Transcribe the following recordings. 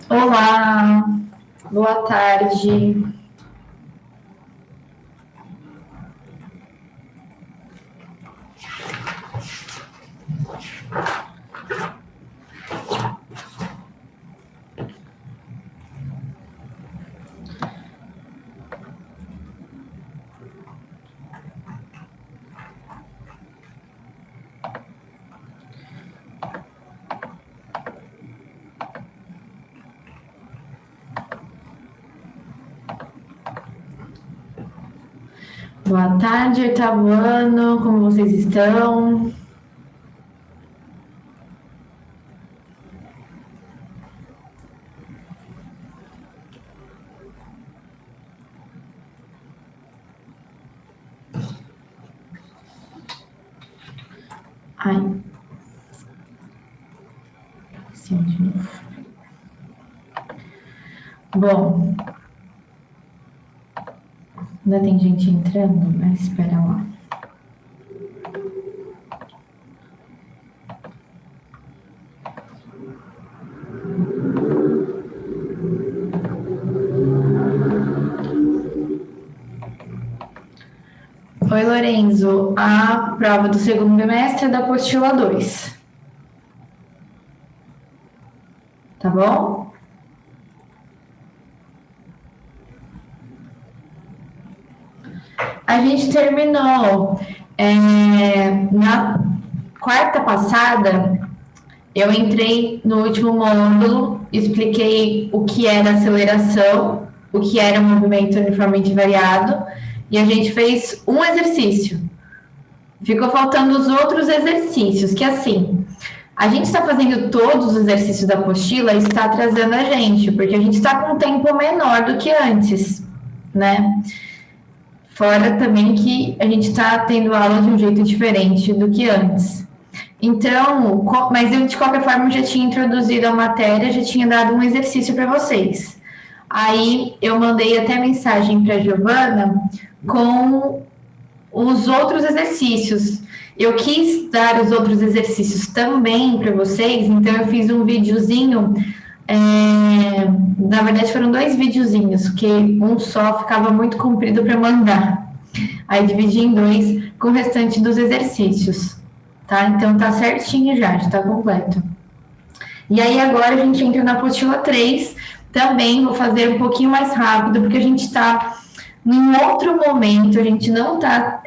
Olá, boa tarde. Boa tarde, oitavo ano, como vocês estão? Ai, sim, de novo. Bom, ainda tem gente entrando, mas espera lá. Oi, Lorenzo. A prova do segundo bimestre é da apostila 2. Tá bom? A gente terminou. Na quarta passada, eu entrei no último módulo, expliquei o que era aceleração, o que era movimento uniformemente variado, e a gente fez um exercício. Ficou faltando os outros exercícios, que assim, a gente está fazendo todos os exercícios da apostila e está atrasando a gente, porque a gente está com um tempo menor do que antes, né? Fora também que a gente está tendo aula de um jeito diferente do que antes. Então, mas eu de qualquer forma já tinha introduzido a matéria, já tinha dado um exercício para vocês. Aí eu mandei até mensagem para a Giovana com os outros exercícios. Eu quis dar os outros exercícios também para vocês, então eu fiz um videozinho. Na verdade, foram 2 videozinhos, porque um só ficava muito comprido para mandar. Aí dividi em 2 com o restante dos exercícios, tá? Então tá certinho já tá completo. E aí agora a gente entra na apostila 3, também vou fazer um pouquinho mais rápido, porque a gente está num outro momento, a gente não está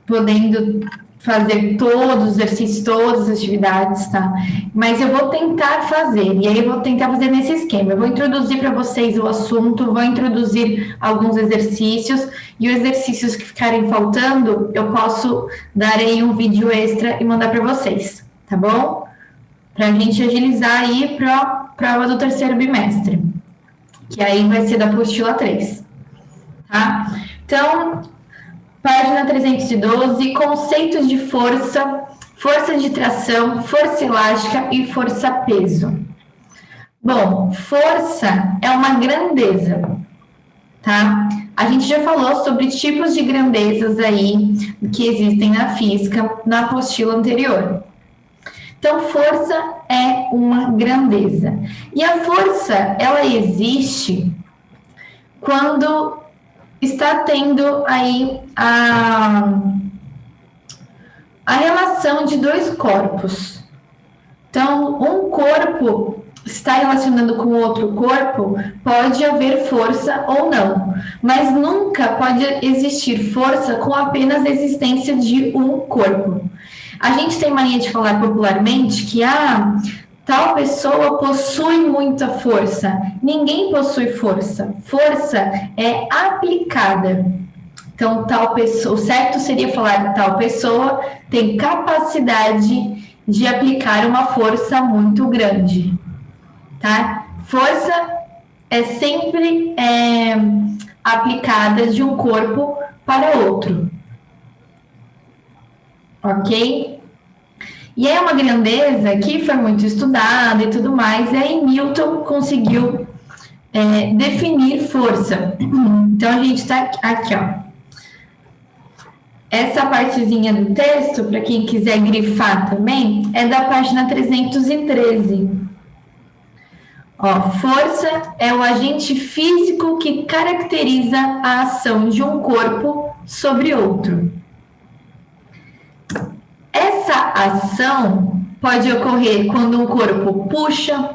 podendo fazer todos os exercícios, todas as atividades, tá? Mas eu vou tentar fazer, e aí eu vou tentar fazer nesse esquema. Eu vou introduzir para vocês o assunto, vou introduzir alguns exercícios, e os exercícios que ficarem faltando, eu posso dar aí um vídeo extra e mandar para vocês, tá bom? Para a gente agilizar aí para a prova do terceiro bimestre, que aí vai ser da apostila 3, tá? Então, página 312, conceitos de força, força de tração, força elástica e força-peso. Bom, força é uma grandeza, tá? A gente já falou sobre tipos de grandezas aí que existem na física na apostila anterior. Então, força é uma grandeza. E a força, ela existe quando está tendo aí a relação de 2 corpos. Então, um corpo está relacionando com outro corpo, pode haver força ou não, mas nunca pode existir força com apenas a existência de um corpo. A gente tem mania de falar popularmente que tal pessoa possui muita força. Ninguém possui força. Força é aplicada. Então, tal pessoa, o certo seria falar que tal pessoa tem capacidade de aplicar uma força muito grande, tá? Força é sempre aplicada de um corpo para outro, ok? E é uma grandeza que foi muito estudada e tudo mais, e aí Newton conseguiu definir força. Então, a gente está aqui, ó. Essa partezinha do texto, para quem quiser grifar também, é da página 313. Ó, força é o agente físico que caracteriza a ação de um corpo sobre outro. Essa ação pode ocorrer quando um corpo puxa.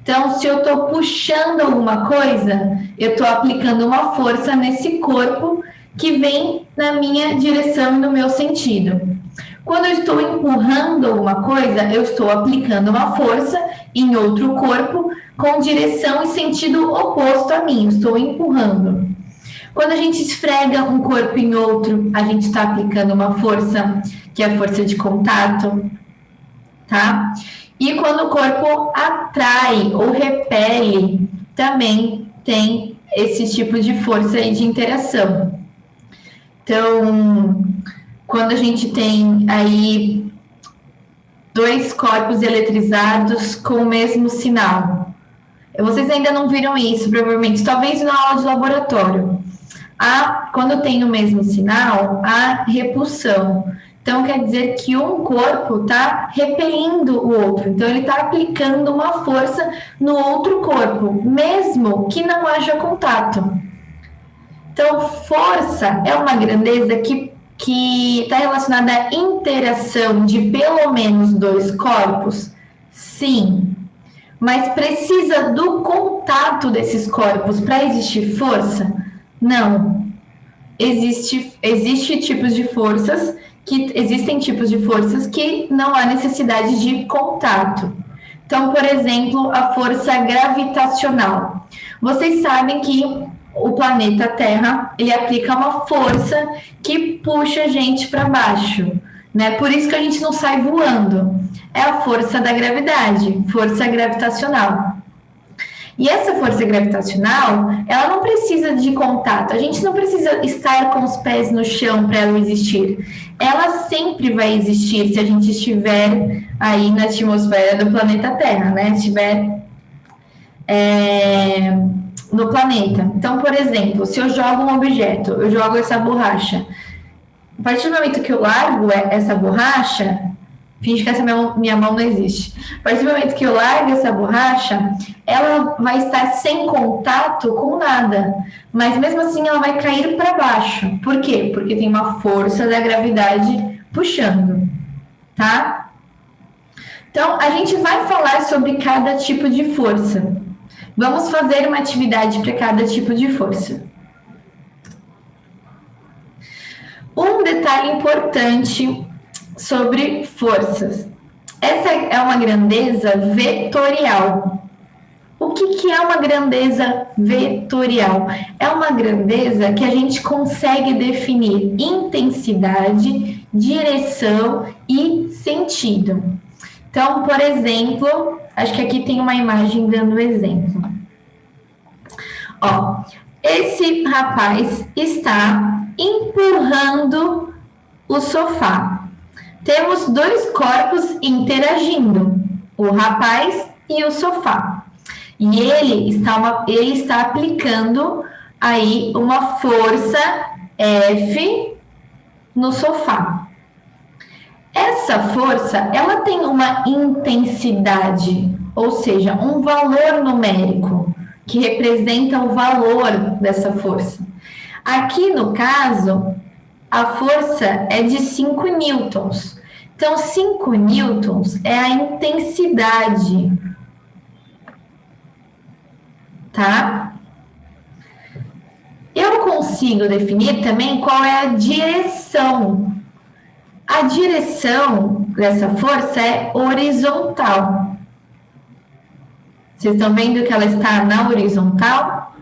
Então, se eu estou puxando alguma coisa, eu estou aplicando uma força nesse corpo que vem na minha direção e no meu sentido. Quando eu estou empurrando alguma coisa, eu estou aplicando uma força em outro corpo com direção e sentido oposto a mim, eu estou empurrando. Quando a gente esfrega um corpo em outro, a gente está aplicando uma força, que é a força de contato, tá? E quando o corpo atrai ou repele, também tem esse tipo de força e de interação. Então, quando a gente tem aí dois corpos eletrizados com o mesmo sinal. Vocês ainda não viram isso, provavelmente, talvez na aula de laboratório. Quando tem o mesmo sinal, há repulsão. Então, quer dizer que um corpo está repelindo o outro. Então, ele está aplicando uma força no outro corpo, mesmo que não haja contato. Então, força é uma grandeza que está relacionada à interação de pelo menos dois corpos? Sim. Mas precisa do contato desses corpos para existir força? Não. Existem tipos de forças que não há necessidade de contato. Então, por exemplo, a força gravitacional. Vocês sabem que o planeta Terra, ele aplica uma força que puxa a gente para baixo, né? Por isso que a gente não sai voando. É a força da gravidade, força gravitacional. E essa força gravitacional, ela não precisa de contato. A gente não precisa estar com os pés no chão para ela existir. Ela sempre vai existir se a gente estiver aí na atmosfera do planeta Terra, né? Estiver no planeta. Então, por exemplo, se eu jogo um objeto, eu jogo essa borracha. A partir do momento que eu largo essa borracha, finge que essa minha mão não existe. A partir do momento que eu largo essa borracha, ela vai estar sem contato com nada. Mas mesmo assim ela vai cair para baixo. Por quê? Porque tem uma força da gravidade puxando, tá? Então, a gente vai falar sobre cada tipo de força. Vamos fazer uma atividade para cada tipo de força. Um detalhe importante sobre forças. Essa é uma grandeza vetorial. O que é uma grandeza vetorial? É uma grandeza que a gente consegue definir intensidade, direção e sentido. Então, por exemplo, acho que aqui tem uma imagem dando exemplo. Ó, esse rapaz está empurrando o sofá. Temos dois corpos interagindo, o rapaz e o sofá. E ele está aplicando aí uma força F no sofá. Essa força, ela tem uma intensidade, ou seja, um valor numérico que representa o valor dessa força. Aqui no caso, a força é de 5 newtons. Então, 5 newtons é a intensidade, tá? Eu consigo definir também qual é a direção. A direção dessa força é horizontal. Vocês estão vendo que ela está na horizontal?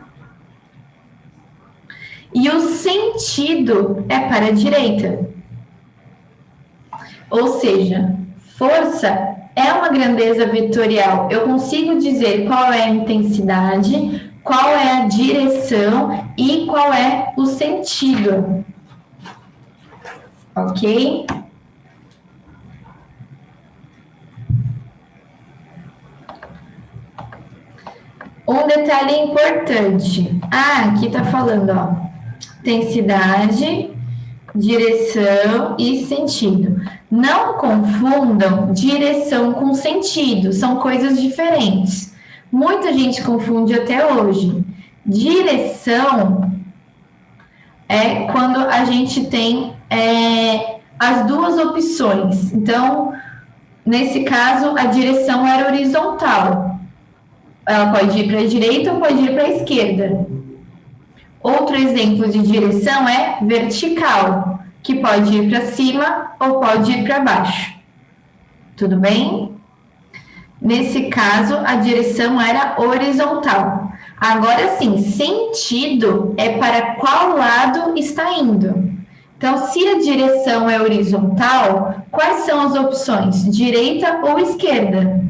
E o sentido é para a direita. Ou seja, força é uma grandeza vetorial. Eu consigo dizer qual é a intensidade, qual é a direção e qual é o sentido. Ok? Um detalhe importante. Aqui tá falando, ó. Intensidade, direção e sentido. Não confundam direção com sentido, são coisas diferentes. Muita gente confunde até hoje. Direção é quando a gente tem as duas opções. Então, nesse caso, a direção era horizontal. Ela pode ir para a direita ou pode ir para a esquerda. Outro exemplo de direção é vertical, que pode ir para cima ou pode ir para baixo. Tudo bem? Nesse caso, a direção era horizontal. Agora sim, sentido é para qual lado está indo. Então, se a direção é horizontal, quais são as opções? Direita ou esquerda?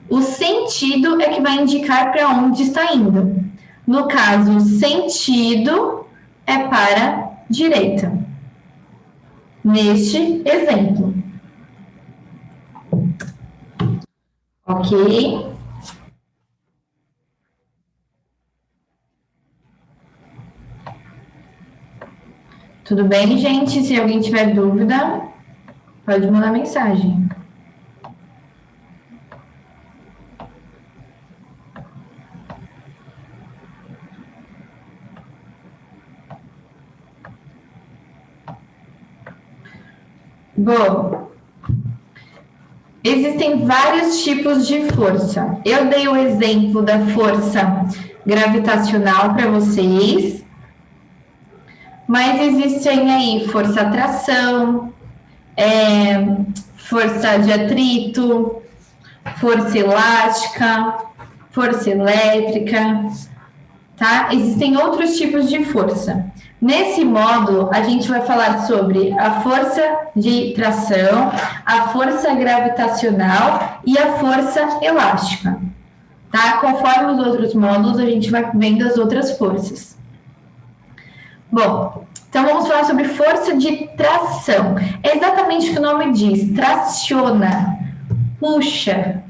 O sentido é que vai indicar para onde está indo. No caso, sentido é para direita. Neste exemplo. Ok? Tudo bem, gente? Se alguém tiver dúvida, pode mandar mensagem. Bom, existem vários tipos de força. Eu dei o exemplo da força gravitacional para vocês, mas existem aí força atração, força de atrito, força elástica, força elétrica, tá? Existem outros tipos de força. Nesse módulo, a gente vai falar sobre a força de tração, a força gravitacional e a força elástica, tá? Conforme os outros módulos, a gente vai vendo as outras forças. Bom, então vamos falar sobre força de tração. É exatamente o que o nome diz, traciona, puxa.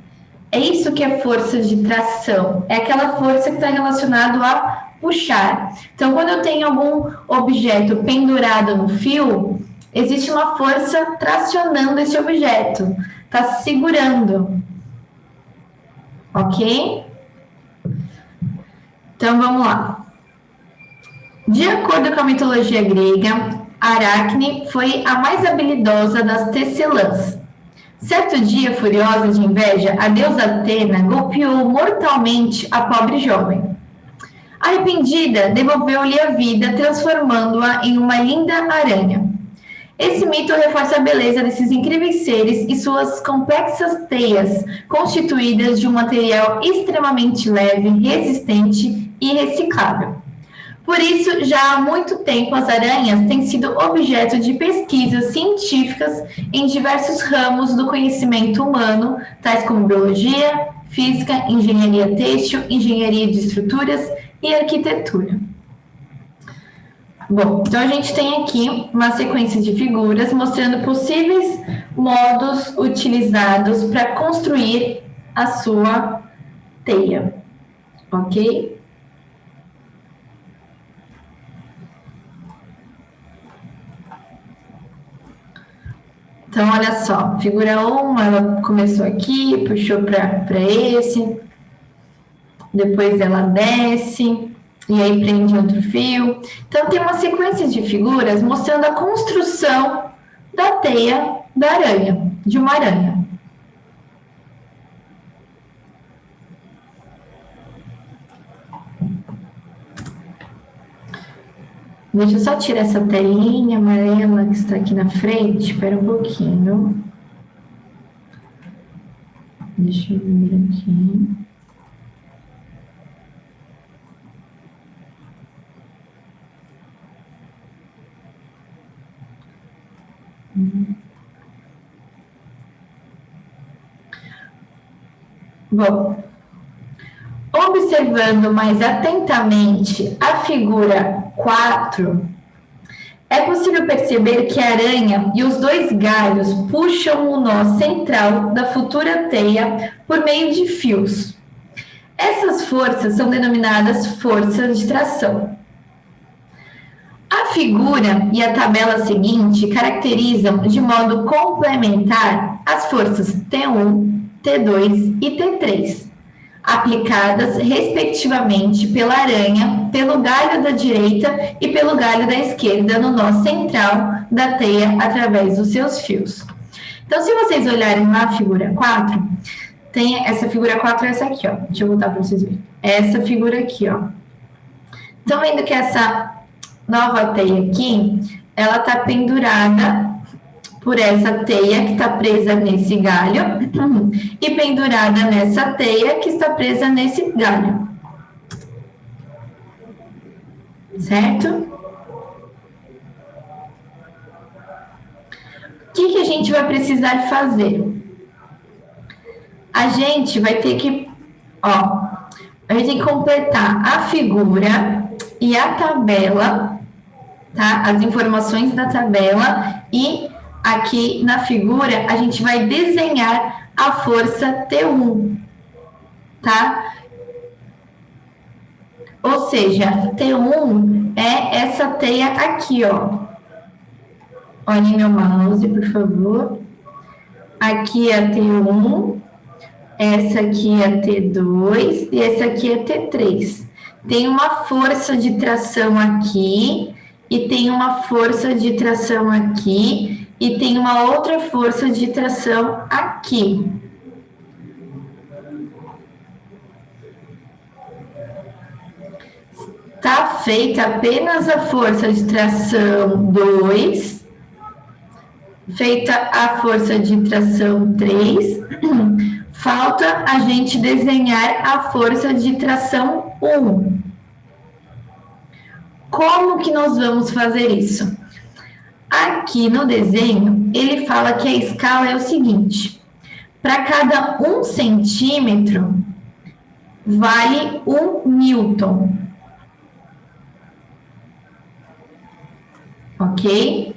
É isso que é força de tração. É aquela força que está relacionada a puxar. Então, quando eu tenho algum objeto pendurado no fio, existe uma força tracionando esse objeto. Está segurando. Ok? Então, vamos lá. De acordo com a mitologia grega, Aracne foi a mais habilidosa das tecelãs. Certo dia, furiosa de inveja, a deusa Atena golpeou mortalmente a pobre jovem. Arrependida, devolveu-lhe a vida, transformando-a em uma linda aranha. Esse mito reforça a beleza desses incríveis seres e suas complexas teias, constituídas de um material extremamente leve, resistente e reciclável. Por isso, já há muito tempo, as aranhas têm sido objeto de pesquisas científicas em diversos ramos do conhecimento humano, tais como biologia, física, engenharia têxtil, engenharia de estruturas e arquitetura. Bom, então a gente tem aqui uma sequência de figuras mostrando possíveis modos utilizados para construir a sua teia, ok? Então, olha só, figura 1, ela começou aqui, puxou para esse, depois ela desce, e aí prende outro fio. Então, tem uma sequência de figuras mostrando a construção da teia da aranha, de uma aranha. Deixa eu só tirar essa telinha amarela que está aqui na frente. Espera um pouquinho. Deixa eu ver aqui. Bom, observando mais atentamente a figura 4, é possível perceber que a aranha e os dois galhos puxam o nó central da futura teia por meio de fios. Essas forças são denominadas forças de tração. A figura e a tabela seguinte caracterizam de modo complementar as forças T1, T2 e T3. aplicadas respectivamente pela aranha, pelo galho da direita e pelo galho da esquerda no nó central da teia através dos seus fios. Então, se vocês olharem na figura 4, tem essa figura 4 é essa aqui, ó. Deixa eu voltar para vocês verem. Essa figura aqui, ó. Estão vendo que essa nova teia aqui, ela tá pendurada por essa teia que está presa nesse galho e pendurada nessa teia que está presa nesse galho. Certo? O que a gente vai precisar fazer? A gente vai ter que, ó, a gente tem que completar a figura e a tabela, tá? As informações da tabela e aqui na figura, a gente vai desenhar a força T1, tá? Ou seja, T1 é essa teia aqui, ó. Olhem meu mouse, por favor. Aqui é a T1, essa aqui é a T2 e essa aqui é a T3. Tem uma força de tração aqui e tem uma força de tração aqui. E tem uma outra força de tração aqui. Está feita apenas a força de tração 2, feita a força de tração 3, falta a gente desenhar a força de tração 1. Como que nós vamos fazer isso? Aqui no desenho, ele fala que a escala é o seguinte: para cada 1 centímetro, vale 1 newton. Ok?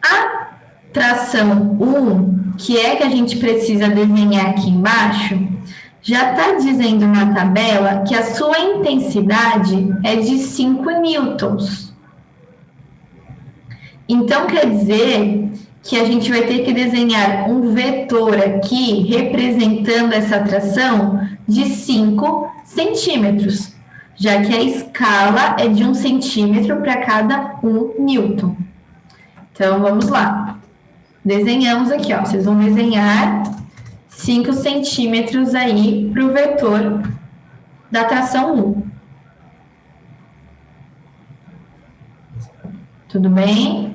A tração 1, que é que a gente precisa desenhar aqui embaixo, já está dizendo na tabela que a sua intensidade é de 5 newtons. Então, quer dizer que a gente vai ter que desenhar um vetor aqui representando essa tração de 5 centímetros, já que a escala é de 1 centímetro para cada 1 newton. Então, vamos lá. Desenhamos aqui, ó. Vocês vão desenhar 5 centímetros aí para o vetor da tração 1. Tudo bem?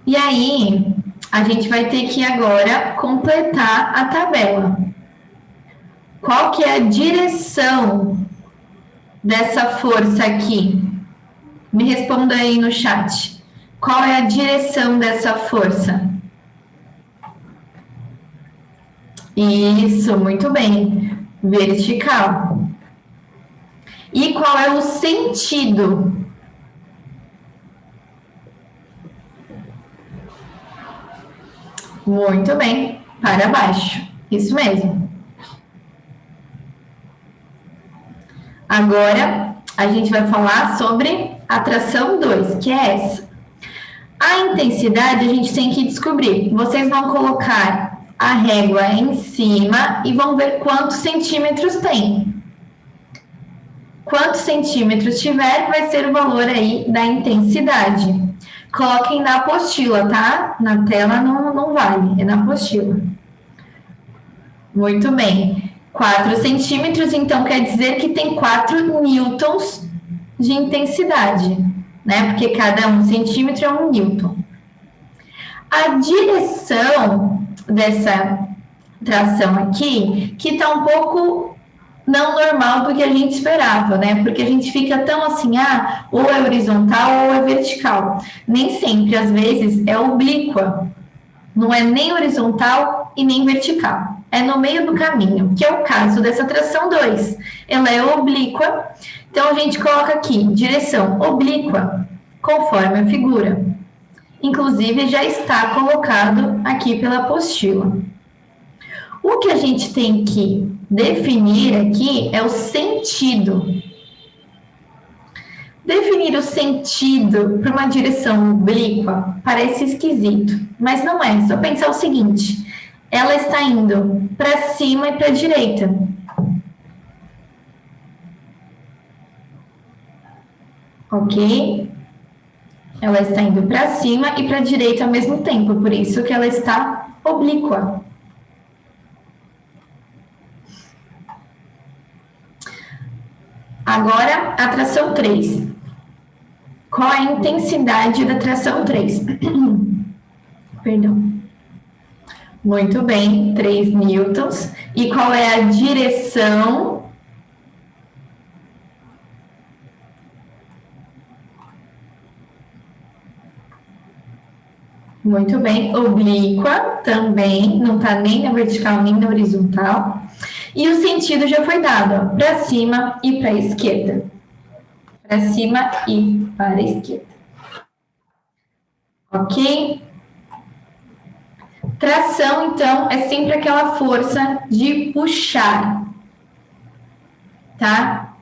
E aí, a gente vai ter que agora completar a tabela. Qual que é a direção dessa força aqui? Me responda aí no chat. Qual é a direção dessa força? Isso, muito bem. Vertical. E qual é o sentido? Muito bem, para baixo. Isso mesmo. Agora, a gente vai falar sobre a tração 2, que é essa. A intensidade a gente tem que descobrir. Vocês vão colocar a régua em cima e vão ver quantos centímetros tem. Quantos centímetros tiver, vai ser o valor aí da intensidade. Coloquem na apostila, tá? Na tela não vale, é na apostila. Muito bem. 4 centímetros, então, quer dizer que tem 4 newtons de intensidade, né? Porque cada 1 centímetro é 1 newton. A direção dessa tração aqui, que tá um pouco não normal do que a gente esperava, né? Porque a gente fica tão assim, ou é horizontal ou é vertical. Nem sempre, às vezes, é oblíqua. Não é nem horizontal e nem vertical. É no meio do caminho, que é o caso dessa tração 2. Ela é oblíqua, então a gente coloca aqui, direção oblíqua, conforme a figura. Inclusive, já está colocado aqui pela apostila. O que a gente tem que definir aqui é o sentido. Definir o sentido para uma direção oblíqua parece esquisito, mas não é. Só pensar o seguinte: ela está indo para cima e para a direita. Ok? Ela está indo para cima e para a direita ao mesmo tempo, por isso que ela está oblíqua. Agora, a tração 3. Qual a intensidade da tração 3? Perdão. Muito bem, 3 newtons. E qual é a direção? Muito bem, oblíqua também, não está nem na vertical nem na horizontal. E o sentido já foi dado, para cima e para a esquerda. Para cima e para a esquerda. Ok? Tração, então, é sempre aquela força de puxar. Tá?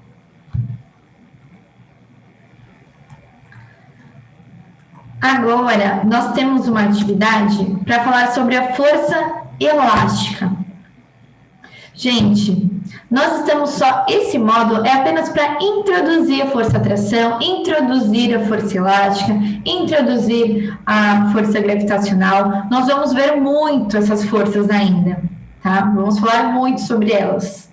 Agora, nós temos uma atividade para falar sobre a força elástica. Gente, nós estamos só... Esse módulo é apenas para introduzir a força-atração, introduzir a força elástica, introduzir a força gravitacional. Nós vamos ver muito essas forças ainda, tá? Vamos falar muito sobre elas.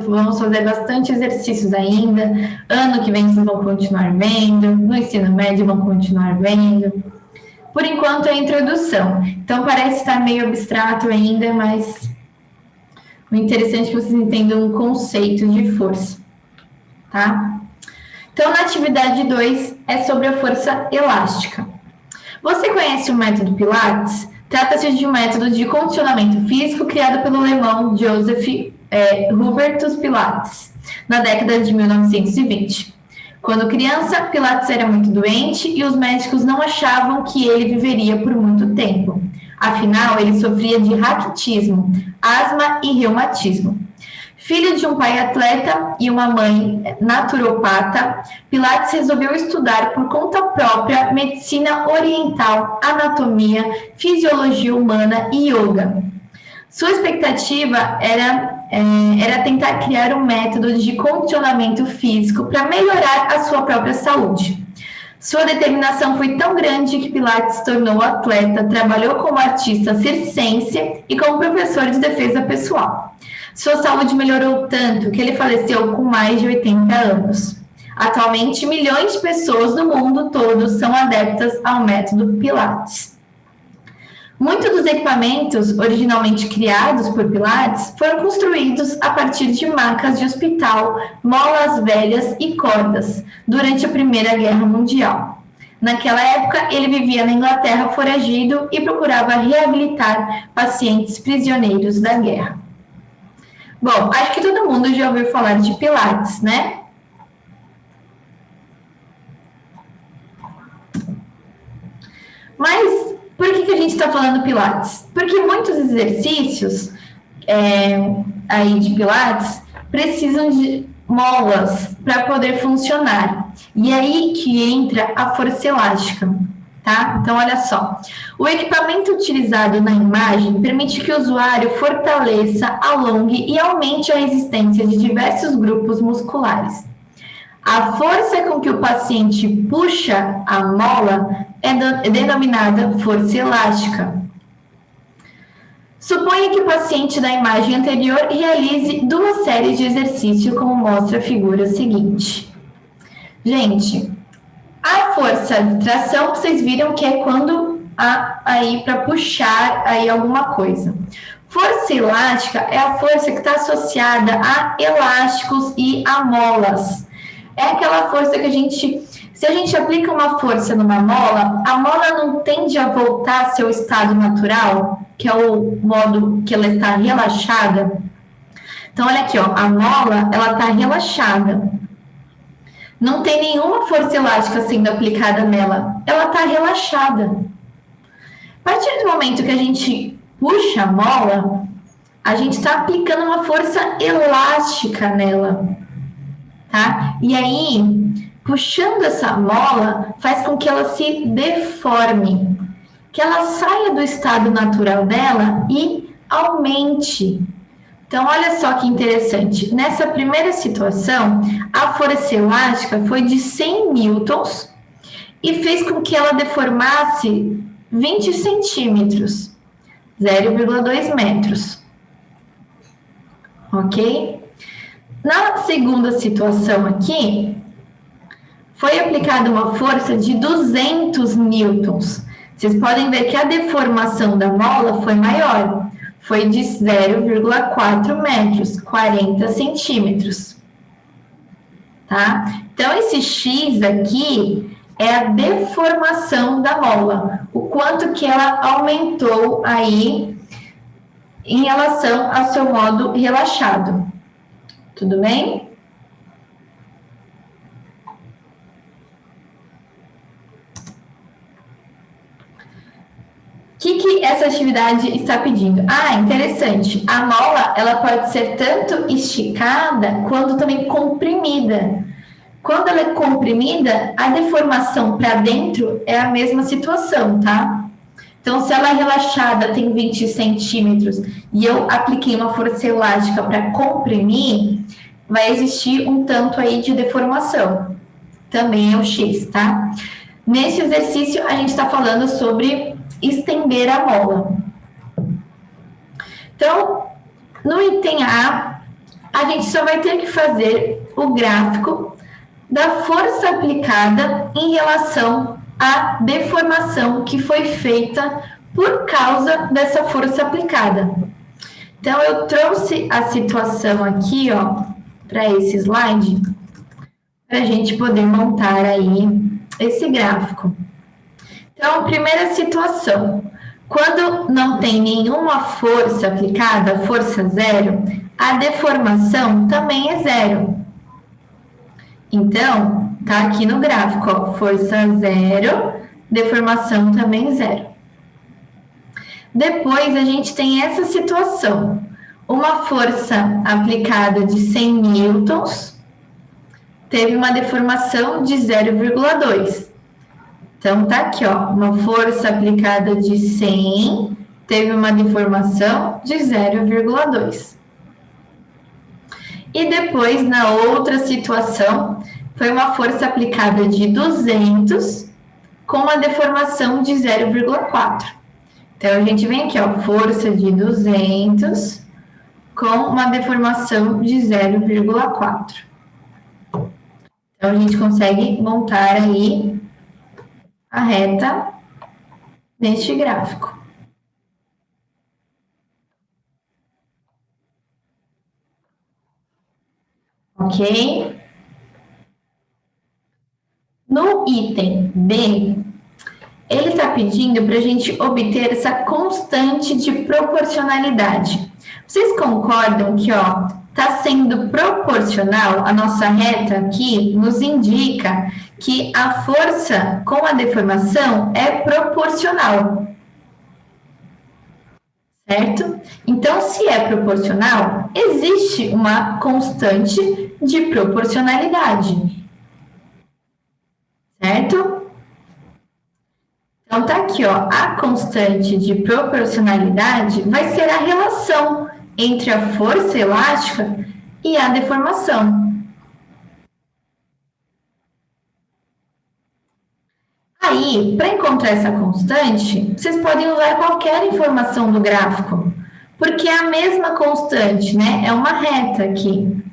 Vamos fazer bastante exercícios ainda. Ano que vem vocês vão continuar vendo. No ensino médio vão continuar vendo. Por enquanto é a introdução. Então parece estar meio abstrato ainda, mas o interessante é que vocês entendam o conceito de força, tá? Então na atividade 2 é sobre a força elástica. Você conhece o método Pilates? Trata-se de um método de condicionamento físico criado pelo alemão Joseph Hubertus Pilates, na década de 1920. Quando criança, Pilates era muito doente e os médicos não achavam que ele viveria por muito tempo. Afinal, ele sofria de raquitismo, asma e reumatismo. Filho de um pai atleta e uma mãe naturopata, Pilates resolveu estudar por conta própria medicina oriental, anatomia, fisiologia humana e yoga. Sua expectativa era tentar criar um método de condicionamento físico para melhorar a sua própria saúde. Sua determinação foi tão grande que Pilates se tornou atleta, trabalhou como artista circense e como professor de defesa pessoal. Sua saúde melhorou tanto que ele faleceu com mais de 80 anos. Atualmente, milhões de pessoas no mundo todo são adeptas ao método Pilates. Muitos dos equipamentos originalmente criados por Pilates foram construídos a partir de macas de hospital, molas velhas e cordas, durante a Primeira Guerra Mundial. Naquela época, ele vivia na Inglaterra foragido e procurava reabilitar pacientes prisioneiros da guerra. Bom, acho que todo mundo já ouviu falar de Pilates, né? Mas por que a gente está falando Pilates? Porque muitos exercícios aí de Pilates precisam de molas para poder funcionar. E aí que entra a força elástica, tá? Então, olha só. O equipamento utilizado na imagem permite que o usuário fortaleça, alongue e aumente a resistência de diversos grupos musculares. A força com que o paciente puxa a mola é denominada força elástica. Suponha que o paciente da imagem anterior realize 2 séries de exercício, como mostra a figura seguinte. Gente, a força de tração, vocês viram que é quando aí para puxar aí alguma coisa. Força elástica é a força que está associada a elásticos e a molas. É aquela força que se a gente aplica uma força numa mola, a mola não tende a voltar ao seu estado natural, que é o modo que ela está relaxada. Então, olha aqui, ó, a mola, ela está relaxada. Não tem nenhuma força elástica sendo aplicada nela. Ela está relaxada. A partir do momento que a gente puxa a mola, a gente está aplicando uma força elástica nela, tá? E aí, puxando essa mola, faz com que ela se deforme, que ela saia do estado natural dela e aumente. Então, olha só que interessante. Nessa primeira situação, a força elástica foi de 100 newtons e fez com que ela deformasse 20 centímetros, 0,2 metros. Ok? Na segunda situação aqui, foi aplicada uma força de 200 newtons. Vocês podem ver que a deformação da mola foi maior. Foi de 0,4 metros, 40 centímetros. Tá? Então, esse X aqui é a deformação da mola. O quanto que ela aumentou aí em relação ao seu modo relaxado. Tudo bem? O que essa atividade está pedindo? Ah, interessante. A mola, ela pode ser tanto esticada quanto também comprimida. Quando ela é comprimida, a deformação para dentro é a mesma situação, tá? Então, se ela é relaxada, tem 20 centímetros, e eu apliquei uma força elástica para comprimir, vai existir um tanto aí de deformação. Também é o X, tá? Nesse exercício, a gente está falando sobre estender a mola. Então, no item A, a gente só vai ter que fazer o gráfico da força aplicada em relação à deformação que foi feita por causa dessa força aplicada. Então, eu trouxe a situação aqui, ó, para esse slide, para a gente poder montar aí esse gráfico. Então, primeira situação, quando não tem nenhuma força aplicada, força zero, a deformação também é zero. Então, tá aqui no gráfico, ó, força zero, deformação também zero. Depois, a gente tem essa situação, uma força aplicada de 100 newtons, teve uma deformação de 0,2. Então, tá aqui, ó, uma força aplicada de 100, teve uma deformação de 0,2. E depois, na outra situação, foi uma força aplicada de 200, com uma deformação de 0,4. Então, a gente vem aqui, ó, força de 200, com uma deformação de 0,4. Então, a gente consegue montar aí a reta neste gráfico. Ok? No item B, ele está pedindo para a gente obter essa constante de proporcionalidade. Vocês concordam que, ó, está sendo proporcional? A nossa reta aqui nos indica que a força com a deformação é proporcional. Certo? Então, se é proporcional, existe uma constante de proporcionalidade. Certo? Então, tá aqui, ó, a constante de proporcionalidade vai ser a relação entre a força elástica e a deformação. Aí, para encontrar essa constante, vocês podem usar qualquer informação do gráfico, porque é a mesma constante, né? É uma reta aqui.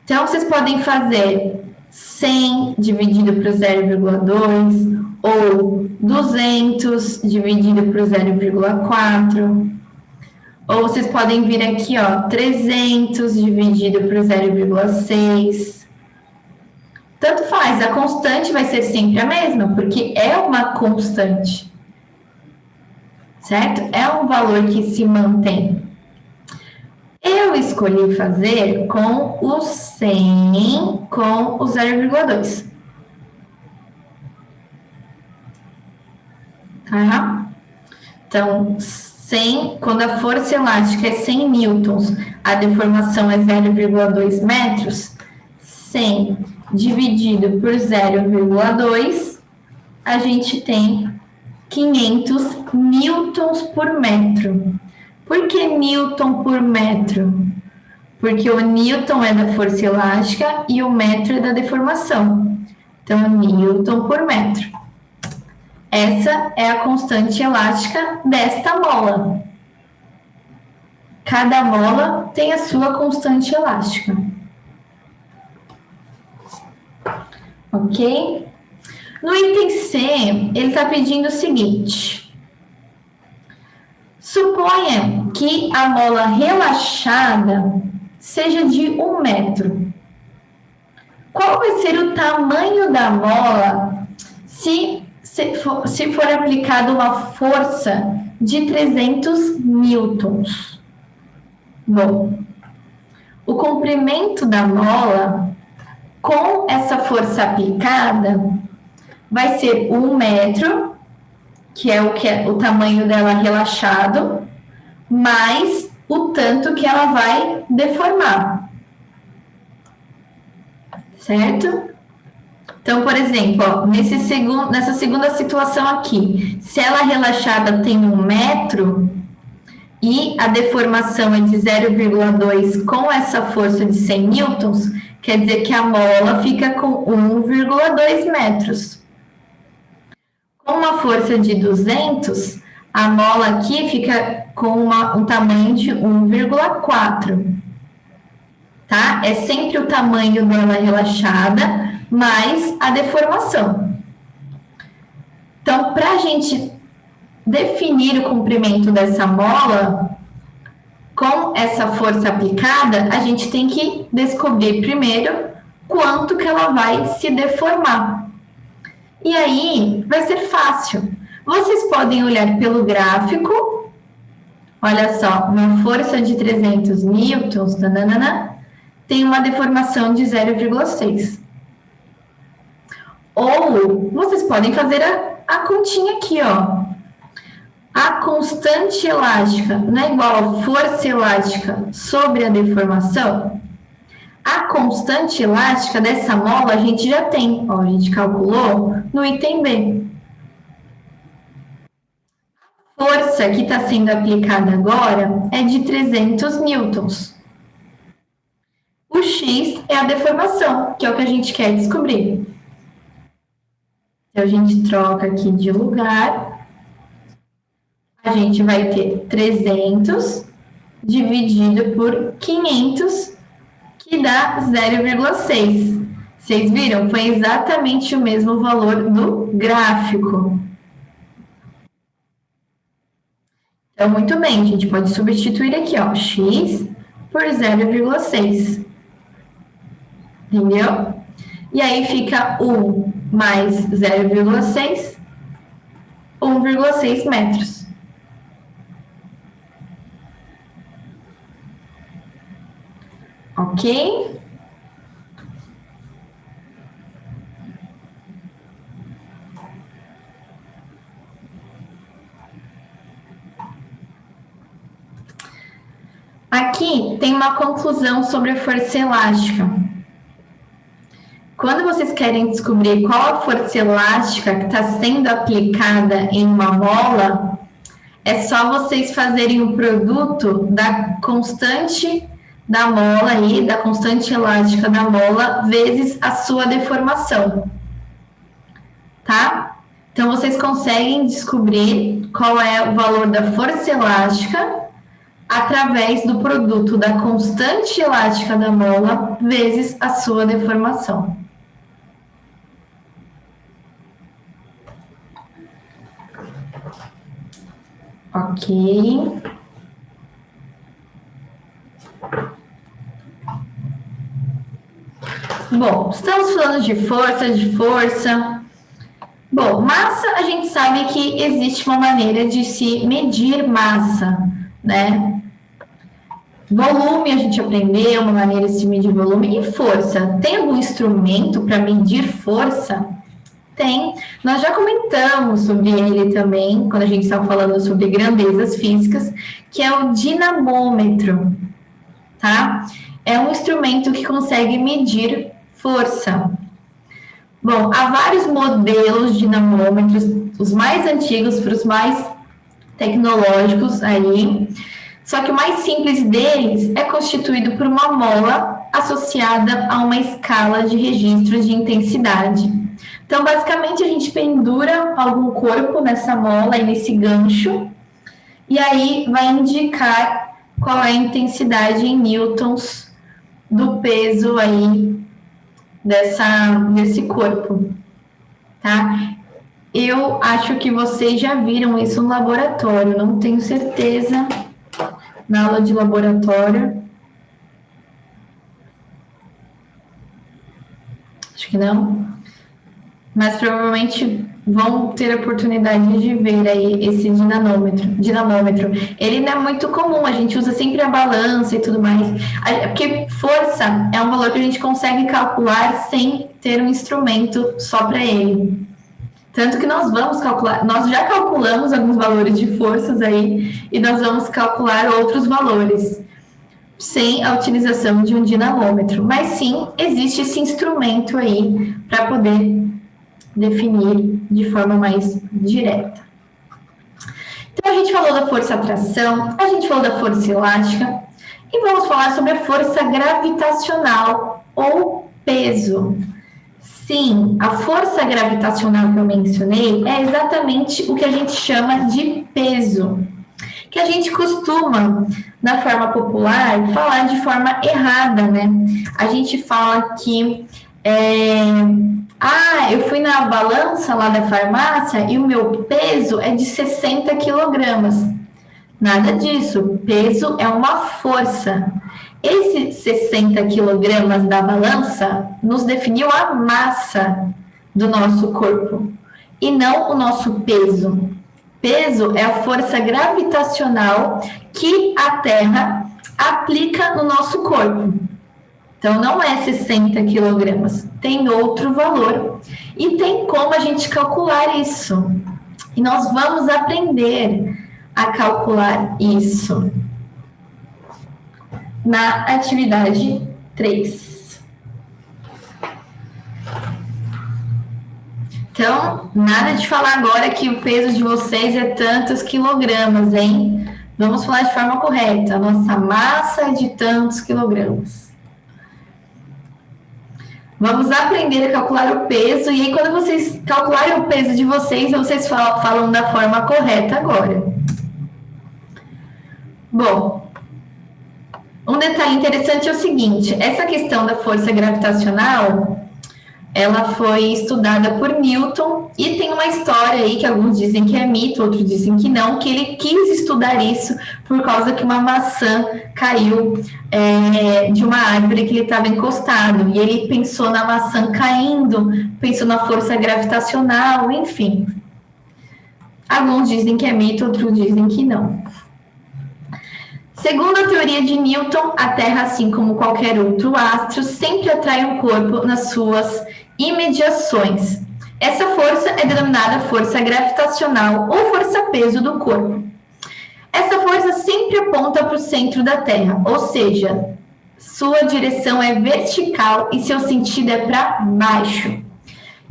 Então, vocês podem fazer 100 dividido por 0,2 ou 200 dividido por 0,4. Ou vocês podem vir aqui, ó, 300 dividido por 0,6. Tanto faz, a constante vai ser sempre a mesma, porque é uma constante. Certo? É um valor que se mantém. Eu escolhi fazer com o 100 com o 0,2. Tá? Então, quando a força elástica é 100 newtons, a deformação é 0,2 metros, 100 dividido por 0,2, a gente tem 500 newtons por metro. Por que newton por metro? Porque o newton é da força elástica e o metro é da deformação. Então, newton por metro. Essa é a constante elástica desta mola. Cada mola tem a sua constante elástica. Ok? No item C, ele está pedindo o seguinte. Suponha que a mola relaxada seja de 1 metro. Qual vai ser o tamanho da mola se for aplicada uma força de 300 newtons? Bom, o comprimento da mola com essa força aplicada vai ser 1 metro, que é o tamanho dela relaxado, mais o tanto que ela vai deformar. Certo? Então, por exemplo, ó, nessa segunda situação aqui, se ela relaxada tem 1 metro e a deformação é de 0,2 com essa força de 100 newtons, quer dizer que a mola fica com 1,2 metros. Com uma força de 200, a mola aqui fica com um tamanho de 1,4. Tá? É sempre o tamanho dela relaxada, mais a deformação. Então, para a gente definir o comprimento dessa mola, com essa força aplicada, a gente tem que descobrir primeiro quanto que ela vai se deformar. E aí, vai ser fácil. Vocês podem olhar pelo gráfico. Olha só, uma força de 300 newtons, tem uma deformação de 0,6. Ou vocês podem fazer a continha aqui, ó. A constante elástica não é igual a força elástica sobre a deformação? A constante elástica dessa mola a gente já tem, ó, a gente calculou no item B. A força que está sendo aplicada agora é de 300 newtons. O X é a deformação, que é o que a gente quer descobrir. Então, a gente troca aqui de lugar. A gente vai ter 300 dividido por 500, que dá 0,6. Vocês viram? Foi exatamente o mesmo valor do gráfico. Então, muito bem, a gente pode substituir aqui, ó, x por 0,6. Entendeu? E aí fica 1 mais 0,6, 1,6 metros. Ok? Aqui tem uma conclusão sobre a força elástica. Quando vocês querem descobrir qual a força elástica que está sendo aplicada em uma mola, é só vocês fazerem o produto da constante da mola aí, da constante elástica da mola, vezes a sua deformação. Tá? Então, vocês conseguem descobrir qual é o valor da força elástica através do produto da constante elástica da mola vezes a sua deformação. Ok. Bom, estamos falando de força. Bom, massa, a gente sabe que existe uma maneira de se medir massa, né? Volume, a gente aprendeu uma maneira de se medir volume. E força? Tem algum instrumento para medir força? Tem. Nós já comentamos sobre ele também, quando a gente estava falando sobre grandezas físicas, que é o dinamômetro, tá? É um instrumento que consegue medir força. Bom, há vários modelos de dinamômetros, os mais antigos para os mais tecnológicos aí. Só que o mais simples deles é constituído por uma mola associada a uma escala de registros de intensidade. Então, basicamente, a gente pendura algum corpo nessa mola e nesse gancho, e aí vai indicar qual é a intensidade em newtons do peso aí desse corpo, tá? Eu acho que vocês já viram isso no laboratório, não tenho certeza, na aula de laboratório. Acho que não. Mas provavelmente vão ter a oportunidade de ver aí esse dinamômetro. Ele não é muito comum, a gente usa sempre a balança e tudo mais. Porque força é um valor que a gente consegue calcular sem ter um instrumento só para ele. Tanto que nós vamos calcular, nós já calculamos alguns valores de forças aí, e nós vamos calcular outros valores, sem a utilização de um dinamômetro. Mas sim, existe esse instrumento aí para poder definir de forma mais direta. Então, a gente falou da força-atração, a gente falou da força elástica, e vamos falar sobre a força gravitacional ou peso. Sim, a força gravitacional que eu mencionei é exatamente o que a gente chama de peso, que a gente costuma, na forma popular, falar de forma errada, né? A gente fala que eu fui na balança lá da farmácia e o meu peso é de 60 quilogramas. Nada disso, peso é uma força. Esses 60 quilogramas da balança nos definiu a massa do nosso corpo e não o nosso peso. Peso é a força gravitacional que a Terra aplica no nosso corpo. Então, não é 60 quilogramas, tem outro valor. E tem como a gente calcular isso. E nós vamos aprender a calcular isso na atividade 3. Então, nada de falar agora que o peso de vocês é tantos quilogramas, hein? Vamos falar de forma correta. A nossa massa é de tantos quilogramas. Vamos aprender a calcular o peso, e aí quando vocês calcularem o peso de vocês falam da forma correta agora. Bom, um detalhe interessante é o seguinte, essa questão da força gravitacional, ela foi estudada por Newton, e tem uma história aí que alguns dizem que é mito, outros dizem que não, que ele quis estudar isso por causa que uma maçã caiu de uma árvore que ele estava encostado, e ele pensou na maçã caindo, pensou na força gravitacional, enfim. Alguns dizem que é mito, outros dizem que não. Segundo a teoria de Newton, a Terra, assim como qualquer outro astro, sempre atrai um corpo nas suas imediações. Essa força é denominada força gravitacional ou força-peso do corpo. Essa força sempre aponta para o centro da Terra, ou seja, sua direção é vertical e seu sentido é para baixo.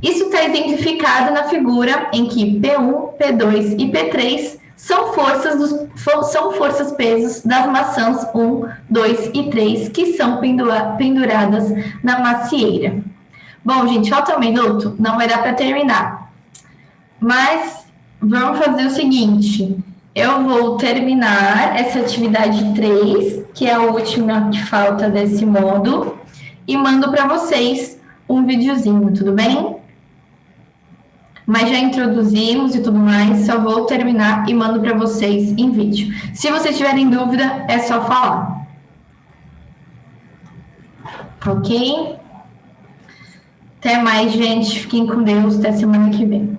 Isso está exemplificado na figura em que P1, P2 e P3 são forças pesos das maçãs 1, 2 e 3 que são penduradas na macieira. Bom, gente, falta um minuto, não vai dar para terminar. Mas vamos fazer o seguinte, eu vou terminar essa atividade 3, que é a última que falta desse módulo, e mando para vocês um videozinho, tudo bem? Mas já introduzimos e tudo mais, só vou terminar e mando para vocês em vídeo. Se vocês tiverem dúvida, é só falar. Ok? Até mais, gente. Fiquem com Deus. Até semana que vem.